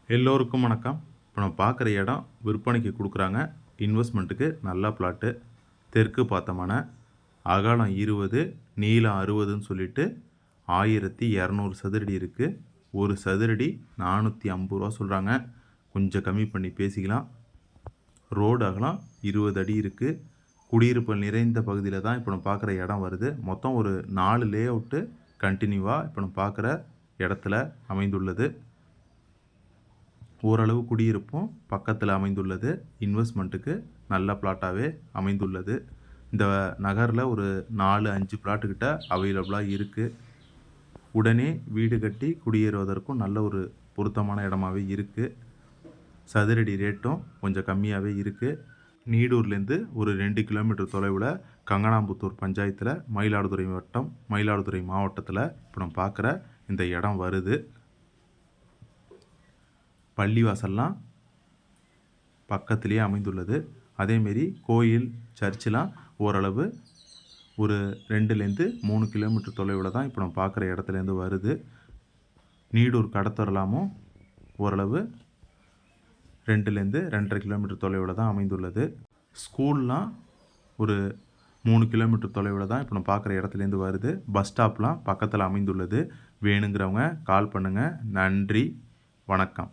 எல்லோருக்கும் வணக்கம். இப்போ நம்ம பார்க்குற இடம் விற்பனைக்கு கொடுக்குறாங்க. இன்வெஸ்ட்மெண்ட்டுக்கு நல்ல பிளாட்டு. தெற்கு பார்த்தமான அகலம் 20, நீளம் 60ன்னு சொல்லிட்டு 1200 சதுரடி இருக்குது. ஒரு சதுரடி 450 ரூபா சொல்கிறாங்க. கொஞ்சம் கம்மி பண்ணி பேசிக்கலாம். ரோடு அகலம் 20 அடி இருக்குது. குடியிருப்பு நிறைந்த பகுதியில் தான் இப்போ நம்ம பார்க்குற இடம் வருது. மொத்தம் ஒரு 4 லே அவுட்டு கண்டினியூவாக இப்போ நம்ம பார்க்குற இடத்துல அமைந்துள்ளது. ஓரளவு குடியிருப்பும் பக்கத்தில் அமைந்துள்ளது. இன்வெஸ்ட்மெண்ட்டுக்கு நல்ல பிளாட்டாகவே அமைந்துள்ளது. இந்த நகரில் ஒரு 4-5 பிளாட்டுக்கிட்ட அவைலபிளாக இருக்குது. உடனே வீடு கட்டி குடியேறுவதற்கும் நல்ல ஒரு பொருத்தமான இடமாவே இருக்குது. சதுரடி ரேட்டும் கொஞ்சம் கம்மியாகவே இருக்குது. நீடூர்லேருந்து ஒரு 2 கிலோமீட்டர் தொலைவில் கங்கனாம்புத்தூர் பஞ்சாயத்தில் மயிலாடுதுறை வட்டம், மயிலாடுதுறை மாவட்டத்தில் இப்போ நம்ம பார்க்குற இந்த இடம் வருது. பள்ளிவாசல்லாம் பக்கத்திலேயே அமைந்துள்ளது. அதேமாரி கோயில், சர்ச்செலாம் ஓரளவு ஒரு 2லேருந்து 3 கிலோமீட்டர் தொலைவில் தான் இப்போ நம்ம பார்க்குற இடத்துலேருந்து வருது. நீடூர் கடத்தரலாமும் ஓரளவு 2லேருந்து 2.5 கிலோமீட்டர் தொலைவில் தான் அமைந்துள்ளது. ஸ்கூல்லாம் ஒரு 3 கிலோமீட்டர் தொலைவில் தான் இப்போ நம்ம பார்க்குற இடத்துலேருந்து வருது. பஸ் ஸ்டாப்லாம் பக்கத்தில் அமைந்துள்ளது. வேணுங்கிறவங்க கால் பண்ணுங்கள். நன்றி, வணக்கம்.